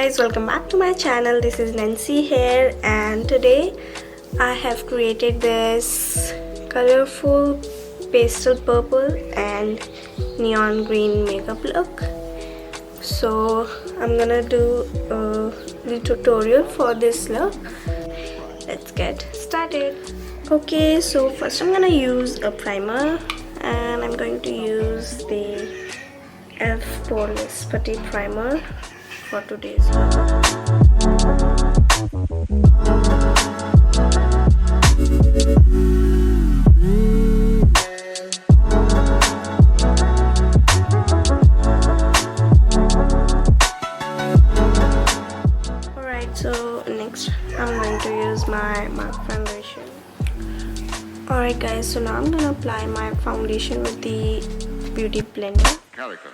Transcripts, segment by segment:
guys, welcome back to my channel. This is Nancy here, and today I have created this colorful pastel purple and neon green makeup look. So I'm gonna do a little tutorial for this look. Let's get started. Okay, so first I'm gonna use a primer, and I'm going to use the e.l.f. Poreless Putty Primer for today's look. Alright, so next I'm going to use my MAC foundation. Alright guys, so now I'm going to apply my foundation with the beauty blender. Calico.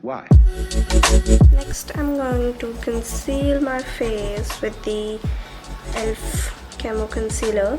Why? Next, I'm going to conceal my face with the e.l.f. Camo Concealer.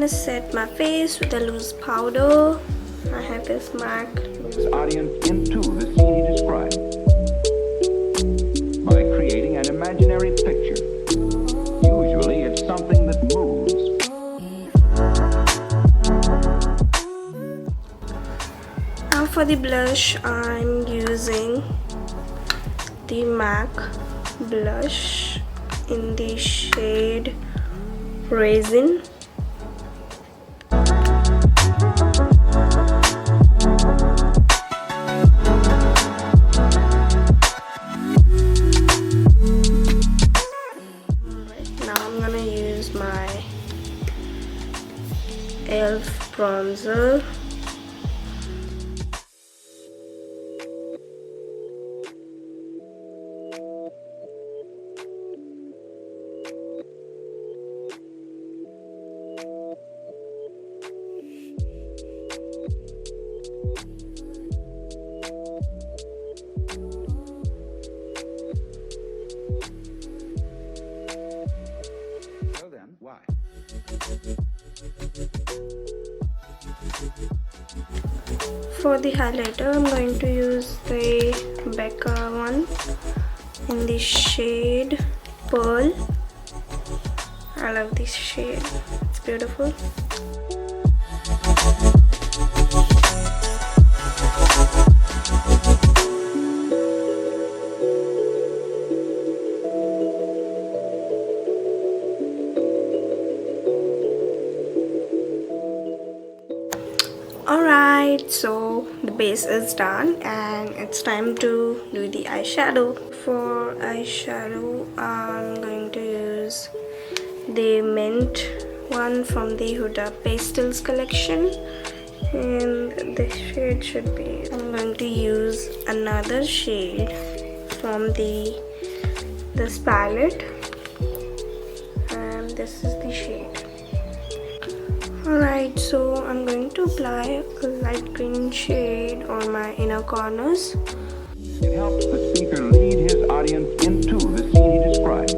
Set my face with a loose powder. I have this MAC audience into the scene he described by creating an imaginary picture. Usually it's something that moves. Now for the blush, I'm using the MAC blush in the shade Raisin. My e.l.f. bronzer. Why? For the highlighter, I'm going to use the Becca one in the shade Pearl. I love this shade, it's beautiful. Alright, so the base is done and it's time to do the eyeshadow. For eyeshadow, I'm going to use the mint one from the Huda Pastels collection, and the shade should be, I'm going to use another shade from this palette, and this is the shade. Alright, so I'm going to apply a light green shade on my inner corners. It helps the speaker lead his audience into the scene he described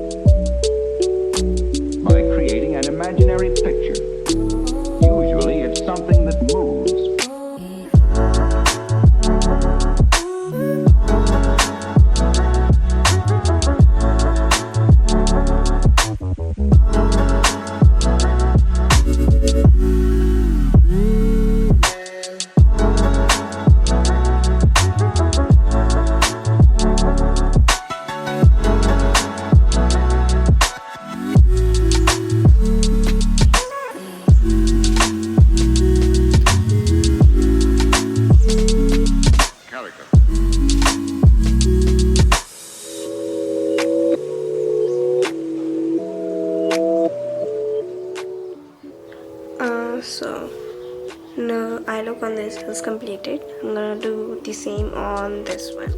is completed. I'm gonna do the same on this one.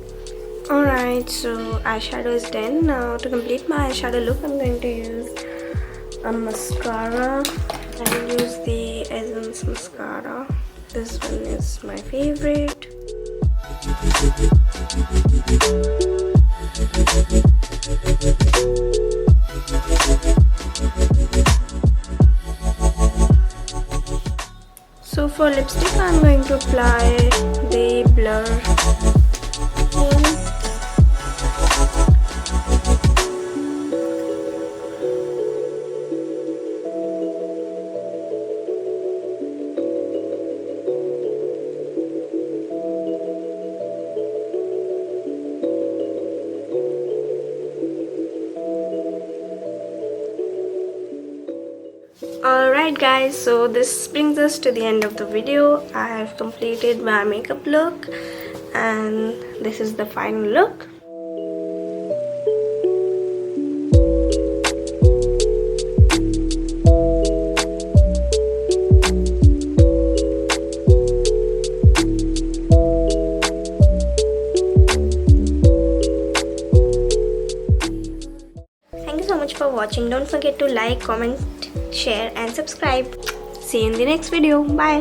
Alright, so eyeshadow is done. Now to complete my eyeshadow look, I'm going to use a mascara. I'll use the Essence mascara. This one is my favorite. So for lipstick, I'm going to apply the blur. Alright guys, so this brings us to the end of the video. I have completed my makeup look and this is the final look. Thank you so much for watching. Don't forget to like, comment, share and subscribe. See you in the next video. Bye.